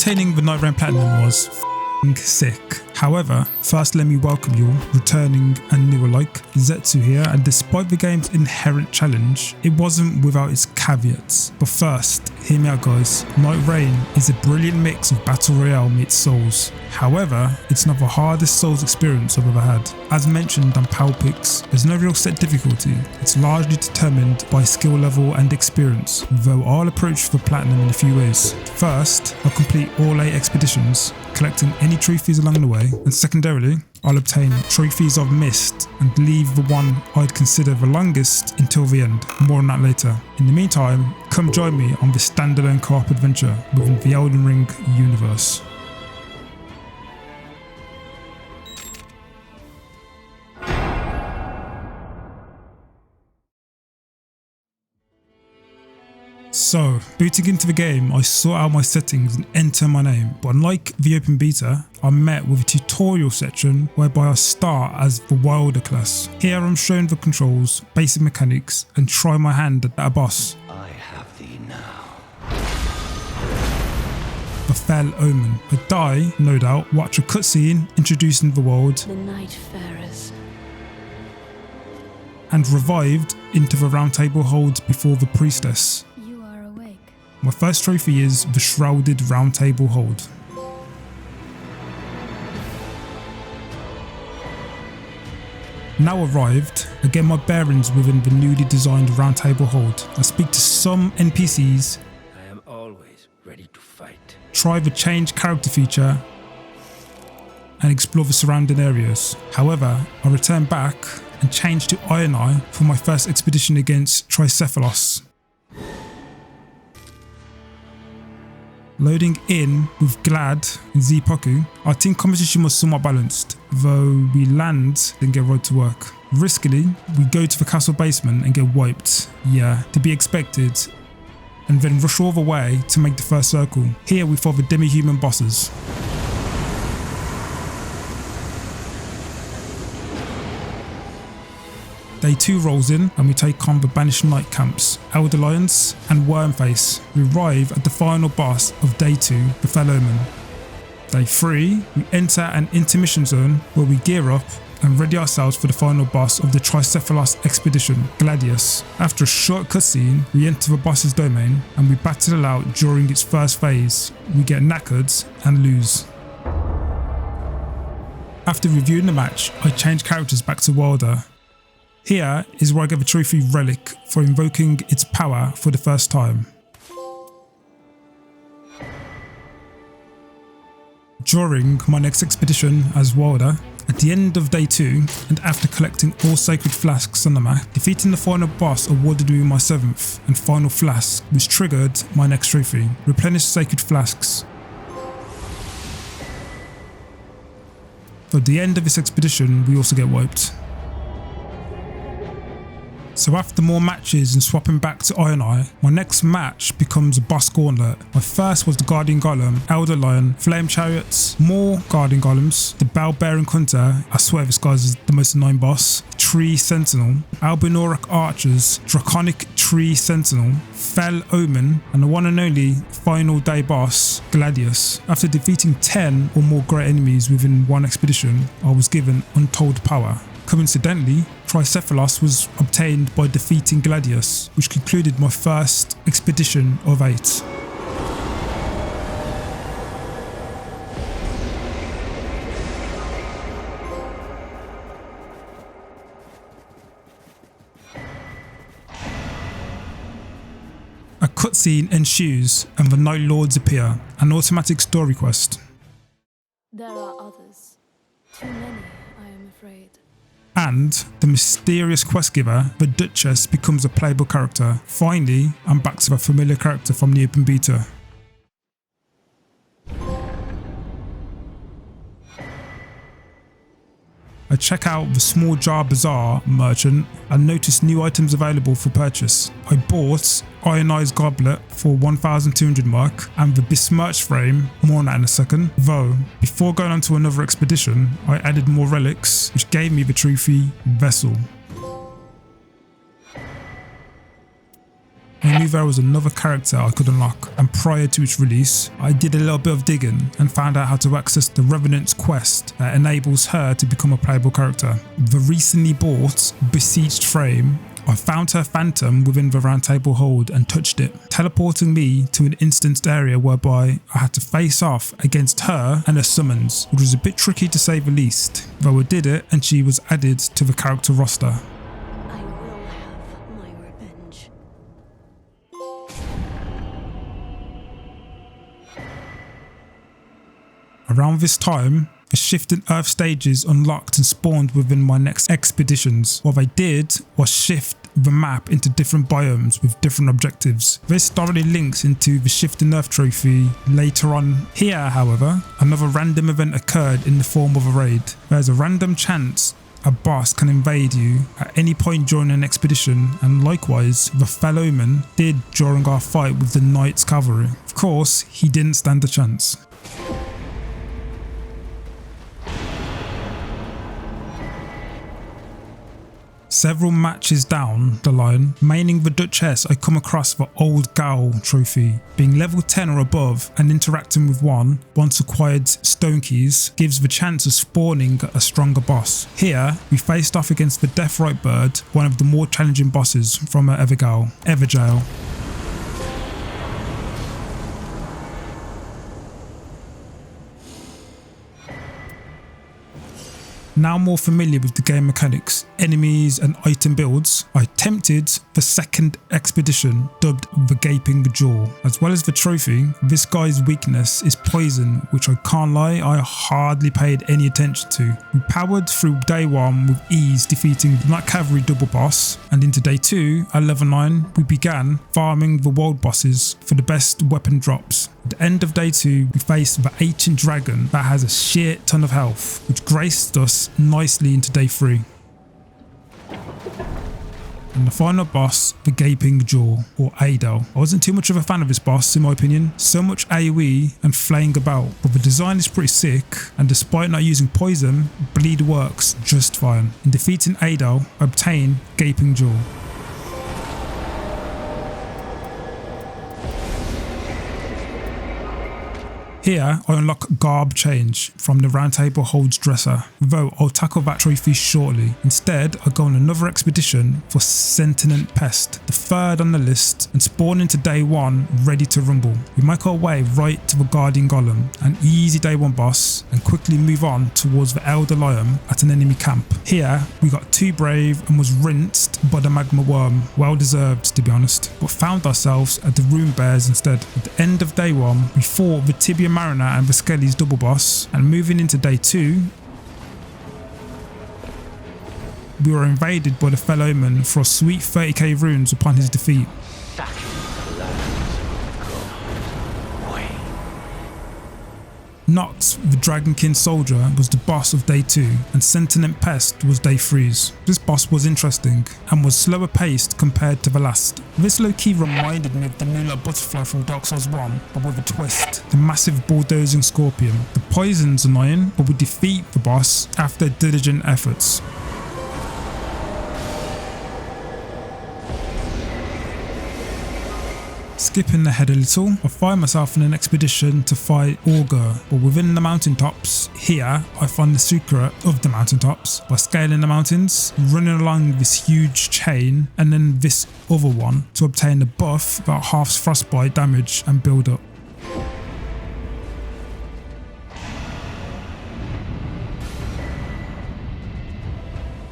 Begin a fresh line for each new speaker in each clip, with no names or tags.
obtaining the Nightreign Platinum was f***ing sick. However, first let me welcome you, returning and new alike, Zetsu here, and despite the game's inherent challenge, it wasn't without its caveats. But first, hear me out guys, Nightreign is a brilliant mix of Battle Royale meets Souls. However, it's not the hardest Souls experience I've ever had. As mentioned on PalPix, there's no real set difficulty, it's largely determined by skill level and experience, though I'll approach the Platinum in a few ways. First, I'll complete all 8 expeditions, collecting any trophies along the way, and secondarily, I'll obtain trophies I've missed and leave the one I'd consider the longest until the end. More on that later. In the meantime, come join me on this standalone co-op adventure within the Elden Ring universe. So, booting into the game, I sort out my settings and enter my name, but unlike the open beta, I'm met with a tutorial section whereby I start as the Wilder class. Here I'm shown the controls, basic mechanics, and try my hand at a boss.
I have thee now.
The Fell Omen. I die, no doubt, watch a cutscene introducing the world,
The Nightfarers.
and revived into the round table hold before the priestess.
You are awake.
My first trophy is the Shrouded Round Table Hold. Now arrived, I get my bearings within the newly designed Round Table Hold. I speak to some NPCs,
I am always ready to fight.
try the change character feature, and explore the surrounding areas. However, I return back and change to Iron Eye for my first expedition against Tricephalos. Loading in with Glad and Zipoku, our team competition was somewhat balanced, though we land and get right to work. Riskily, we go to the castle basement and get wiped, yeah, to be expected, and then rush all the way to make the first circle. Here we fought the demi-human bosses. Day 2 rolls in and we take on the Banished Knight camps, Elder Lions and Wormface. We arrive at the final boss of Day 2, the Fell Omen. Day 3, we enter an intermission zone where we gear up and ready ourselves for the final boss of the Tricephalos expedition, Gladius. After a short cutscene, we enter the boss's domain and we battle it out during its first phase. We get knackered and lose. After reviewing the match, I change characters back to Wilder. Here is where I get the trophy Relic for invoking its power for the first time. During my next expedition as Wilder, at the end of Day 2, and after collecting all sacred flasks on the map, defeating the final boss awarded me my 7th and final flask, which triggered my next trophy, Replenish Sacred Flasks. At the end of this expedition, we also get wiped. So after more matches and swapping back to Iron Eye, my next match becomes a boss gauntlet. My first was the Guardian Golem, Elder Lion, Flame Chariots, more Guardian Golems, the Bell-Bearing Hunter, I swear this guy's the most annoying boss, Tree Sentinel, Albinauric Archers, Draconic Tree Sentinel, Fell Omen, and the one and only final day boss, Gladius. After defeating 10 or more great enemies within one expedition, I was given untold power. Coincidentally, Tricephalos was obtained by defeating Gladius, which concluded my first expedition of 8. A cutscene ensues and the Night Lords appear, an automatic story quest.
There are others. Too many, I am afraid.
And the mysterious quest giver, the Duchess, becomes a playable character. Finally, I'm back to a familiar character from the open beta. I check out the Small Jar Bazaar merchant and notice new items available for purchase. I bought Iron Eye's Goblet for 1,200 mark and the Besmirched Frame, more on that in a second. Though, before going on to another expedition, I added more relics, which gave me the trophy Vessel. I knew there was another character I could unlock, and prior to its release, I did a little bit of digging and found out how to access the Revenant's quest that enables her to become a playable character. The recently bought Besieged frame, I found her phantom within the round table hold and touched it, teleporting me to an instanced area whereby I had to face off against her and her summons, which was a bit tricky to say the least, though I did it and she was added to the character roster.
I will have my revenge.
Around this time, the shifting earth stages unlocked and spawned within my next expeditions. What I did was shift the map into different biomes with different objectives. This thoroughly links into the shifting earth trophy later on. Here, however, another random event occurred in the form of a raid. There's a random chance a boss can invade you at any point during an expedition, and likewise the fellowman did during our fight with the Knight's cavalry. Of course, he didn't stand a chance. Several matches down the line, maining the Duchess, I come across the Old Gal trophy. Being level 10 or above and interacting with one once acquired stone keys gives the chance of spawning a stronger boss. Here, we faced off against the Deathrite Bird, one of the more challenging bosses from Evergaol. Now more familiar with the game mechanics, enemies and item builds, I attempted the second expedition, dubbed the Gaping Jaw. As well as the trophy, this guy's weakness is poison, which I can't lie, I hardly paid any attention to. We powered through day 1 with ease, defeating the Night Cavalry double boss, and into day 2 at level 9 we began farming the world bosses for the best weapon drops. At the end of day 2 we faced the ancient dragon that has a shit ton of health, which graced us nicely into day 3. And the final boss, the Gaping Jaw, or Adel. I wasn't too much of a fan of this boss in my opinion, so much AoE and flaying about, but the design is pretty sick, and despite not using poison, bleed works just fine. In defeating Adel, I obtained Gaping Jaw. Here I unlock Garb Change from the Roundtable Holds Dresser, though I'll tackle that trophy shortly. Instead I go on another expedition for Sentient Pest, the third on the list, and spawn into day 1 ready to rumble. We make our way right to the Guardian Golem, an easy day 1 boss, and quickly move on towards the Elder Lion at an enemy camp. Here we got too brave and was rinsed by the Magma Worm, well deserved to be honest, but found ourselves at the Rune Bears instead. At the end of day 1 we fought the Tibia Mariner and the Skelly's double boss, and moving into day 2 we were invaded by the Fellowman for a sweet 30k runes upon his defeat. Nox, the Dragonkin soldier, was the boss of day 2, and Sentient Pest was day 3's. This boss was interesting and was slower paced compared to the last. This low-key reminded me of the Moonlight Butterfly from Dark Souls 1, but with a twist. The massive bulldozing scorpion. The poison's annoying, but we defeat the boss after diligent efforts. Skipping ahead a little, I find myself in an expedition to fight Augur, but within the mountaintops. Here I find the secret of the mountaintops by scaling the mountains, running along this huge chain and then this other one to obtain a buff that halves frostbite damage and build up.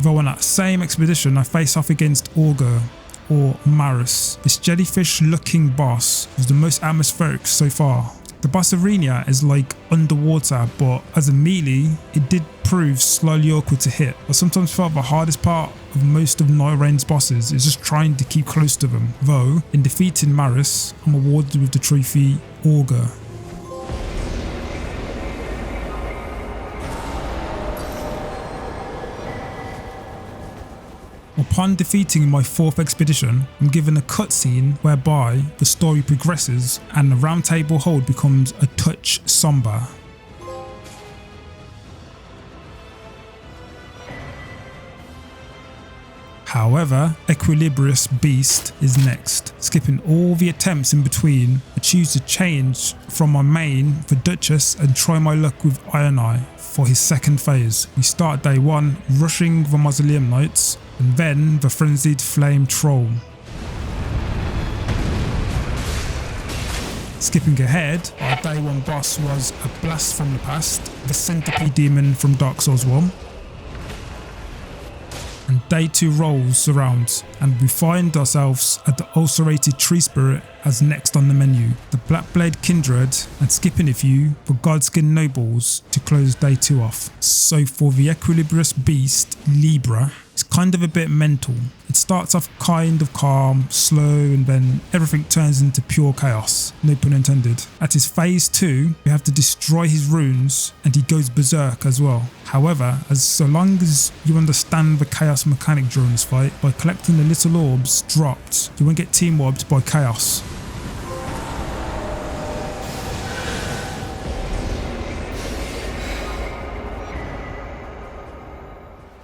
Though on that same expedition I face off against Augur, or Maris. This jellyfish looking boss was the most atmospheric so far. The boss arena is like underwater, but as a melee it did prove slightly awkward to hit. I sometimes felt the hardest part of most of Nightrein's bosses is just trying to keep close to them, though in defeating Maris I'm awarded with the trophy Augur. Upon defeating my 4th expedition, I'm given a cutscene whereby the story progresses and the Roundtable Hold becomes a touch somber. However, Equilibrious Beast is next. Skipping all the attempts in between, I choose to change from my main for Duchess and try my luck with Iron Eye for his second phase. We start day 1 rushing the Mausoleum Knights and then the Frenzied Flame Troll. Skipping ahead, our day 1 boss was a blast from the past, the Centipede Demon from Dark Souls 1. And day 2 rolls around and we find ourselves at the ulcerated tree spirit as next on the menu, the Blackblade Kindred, and skipping a few for Godskin Nobles to close day 2 off. So for the Equilibrious Beast, Libra, it's kind of a bit mental. It starts off kind of calm, slow, and then everything turns into pure chaos, no pun intended. At his phase 2, we have to destroy his runes and he goes berserk as well. However, so long as you understand the chaos mechanic during this fight, by collecting the little orbs dropped, you won't get team wiped by chaos.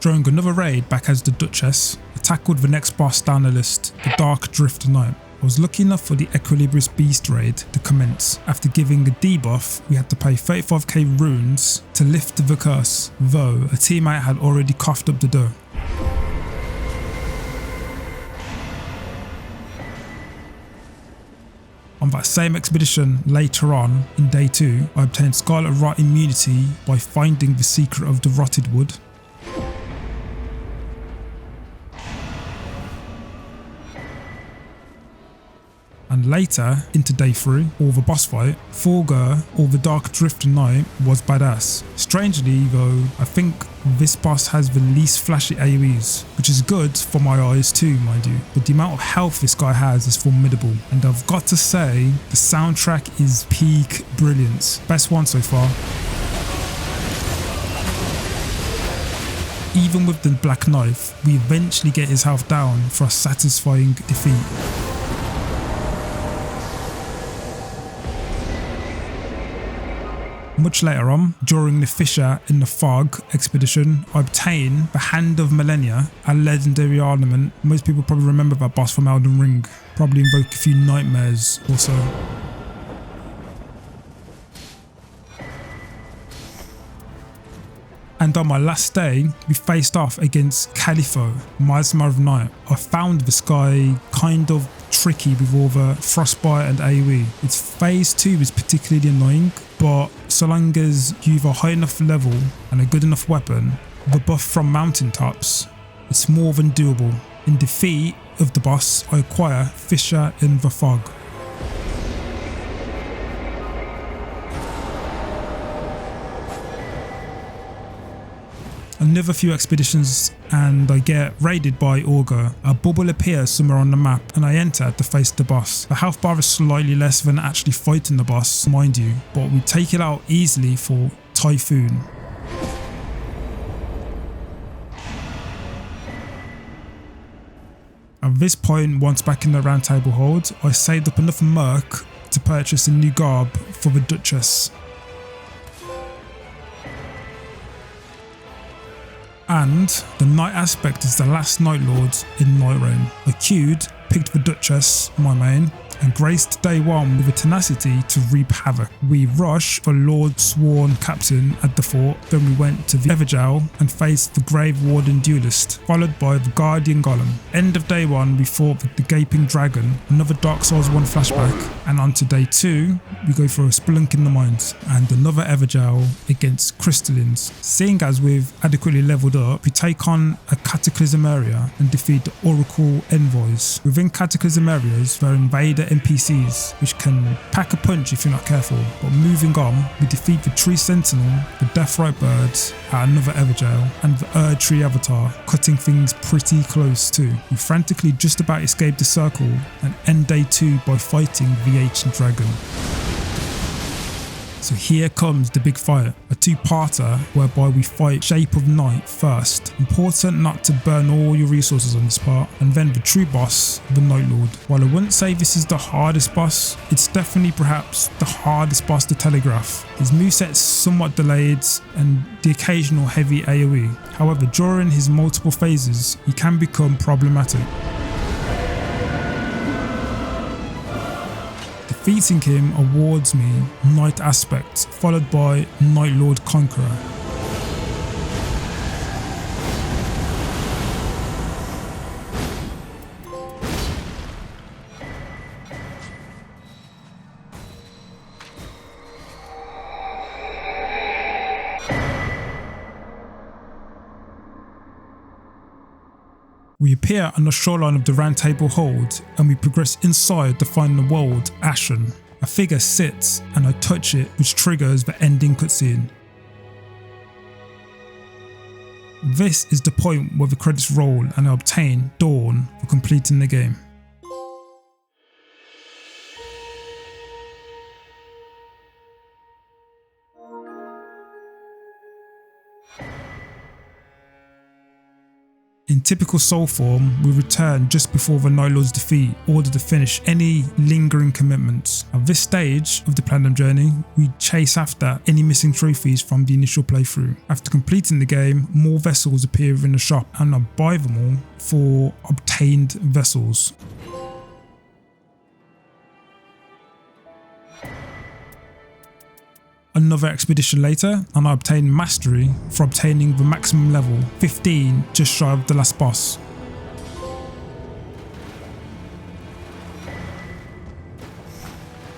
Drawing another raid back as the Duchess, I tackled the next boss down the list, the Dark Drift Knight. I was lucky enough for the Equilibrious Beast raid to commence. After giving a debuff, we had to pay 35k runes to lift the curse, though a teammate had already coughed up the dough. On that same expedition later on, in day 2, I obtained Scarlet Rot immunity by finding the secret of the Rotted Wood. And later, into day 3, or the boss fight, Fulgur or the Dark Drift Knight was badass. Strangely though, I think this boss has the least flashy AoEs, which is good for my eyes too, mind you, but the amount of health this guy has is formidable, and I've got to say, the soundtrack is peak brilliance. Best one so far. Even with the Black Knife, we eventually get his health down for a satisfying defeat. Much later on, during the Fisher in the Fog expedition, I obtained the Hand of Millennia, a legendary ornament. Most people probably remember that boss from Elden Ring, probably invoke a few nightmares or so. And on my last day, we faced off against Califo, Miasma of Night. I found this guy kind of tricky with all the frostbite and AoE. Its phase 2 is particularly annoying, but so long as you have a high enough level and a good enough weapon, the buff from mountaintops, it's more than doable. In defeat of the boss, I acquire Fisher in the Fog. Another few expeditions and I get raided by Augur. A bubble appears somewhere on the map and I enter to face the boss. The health bar is slightly less than actually fighting the boss, mind you, but we take it out easily for Typhoon. At this point, once back in the Round Table Hold, I saved up enough merc to purchase a new garb for the Duchess. And the Night aspect is the last Night Lord in Nightreign. I queued, picked the Duchess, my main, and graced day 1 with a tenacity to reap havoc. We rushed for Lord Sworn Captain at the fort, then we went to the Everjail and faced the Grave Warden Duelist, followed by the Guardian Golem. End of day 1, we fought the Gaping Dragon, another Dark Souls 1 flashback, and on to day 2, we go for a Spelunk in the Mines, and another Everjail against Crystallines. Seeing as we've adequately leveled up, we take on a Cataclysm area and defeat the Oracle Envoys. Within Cataclysm areas, there are invader NPCs, which can pack a punch if you're not careful. But moving on, we defeat the Tree Sentinel, the Deathrite Birds at another Everjail, and the Erd Tree Avatar, cutting things pretty close too. We frantically just about escape the circle and end day 2 by fighting the Ancient Dragon. So here comes the big fight, a two-parter whereby we fight Shape of Night first. Important not to burn all your resources on this part, and then the true boss, the Night Lord. While I wouldn't say this is the hardest boss, it's definitely perhaps the hardest boss to telegraph. His moveset's somewhat delayed and the occasional heavy AoE. However, during his multiple phases, he can become problematic. Defeating him awards me Night Aspect, followed by Night Lord Conqueror. We appear on the shoreline of the Round Table Hold and we progress inside to find the world Ashen. A figure sits and I touch it, which triggers the ending cutscene. This is the point where the credits roll and I obtain Dawn for completing the game. In typical Soul form, we return just before the Night Lord's defeat, ordered to finish any lingering commitments. At this stage of the Platinum journey, we chase after any missing trophies from the initial playthrough. After completing the game, more vessels appear in the shop and I buy them all for obtained vessels. Another expedition later and I obtain Mastery for obtaining the maximum level, 15, just shy of the last boss.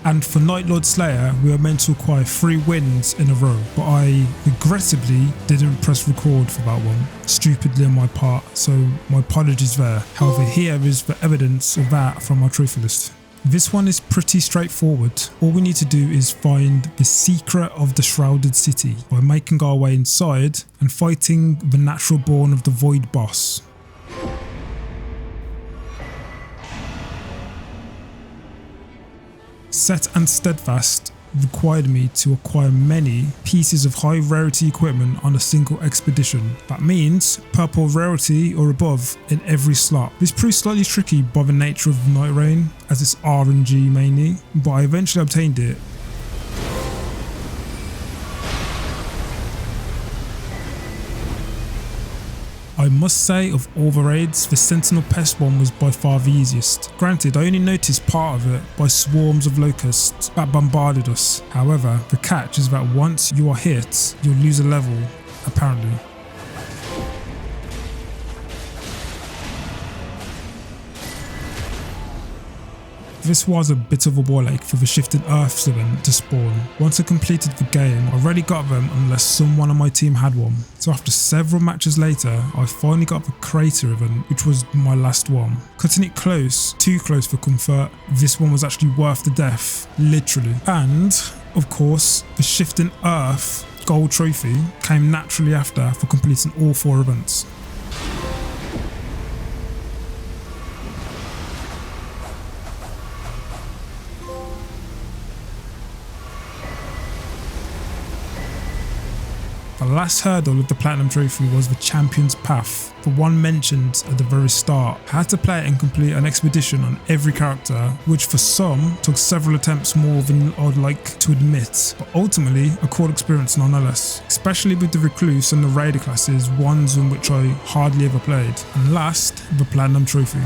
And for Night Lord Slayer, we are meant to acquire 3 wins in a row, but I regrettably didn't press record for that one, stupidly on my part, so my apologies there. However, here is the evidence of that from our trophy list. This one is pretty straightforward. All we need to do is find the secret of the Shrouded City by making our way inside and fighting the natural born of the Void boss. Set and Steadfast required me to acquire many pieces of high rarity equipment on a single expedition. That means purple rarity or above in every slot. This proved slightly tricky by the nature of Nightreign, as it's RNG mainly, but I eventually obtained it. I must say, of all the raids, the Sentinel Pest one was by far the easiest. Granted, I only noticed part of it by swarms of locusts that bombarded us. However, the catch is that once you are hit, you'll lose a level, apparently. This was a bit of a ball ache for the Shifting Earths event to spawn. Once I completed the game, I already got them unless someone on my team had one. So after several matches later, I finally got the Crater event, which was my last one. Cutting it close, too close for comfort, this one was actually worth the death, literally. And, of course, the Shifting Earth gold trophy came naturally after for completing all 4 events. The last hurdle of the Platinum Trophy was the Champion's Path, the one mentioned at the very start. I had to play it and complete an expedition on every character, which for some took several attempts more than I'd like to admit, but ultimately a cool experience nonetheless, especially with the Recluse and the Raider classes, ones in which I hardly ever played. And last, the Platinum Trophy.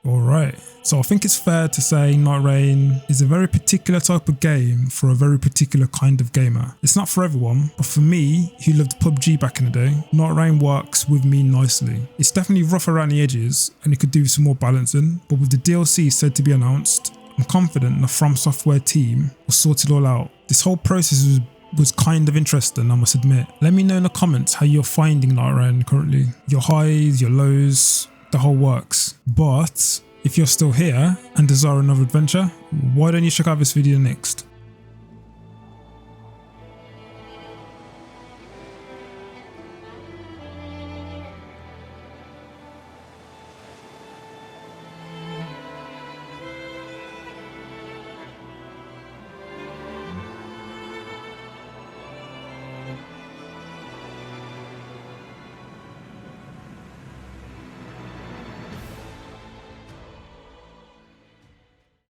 Alright, so I think it's fair to say Nightreign is a very particular type of game for a very particular kind of gamer. It's not for everyone, but for me, who loved PUBG back in the day, Nightreign works with me nicely. It's definitely rough around the edges and it could do some more balancing, but with the DLC said to be announced, I'm confident the From Software team will sort it all out. This whole process was kind of interesting, I must admit. Let me know in the comments how you're finding Nightreign currently. Your highs, your lows, the whole works. But if you're still here and desire another adventure, why don't you check out this video next?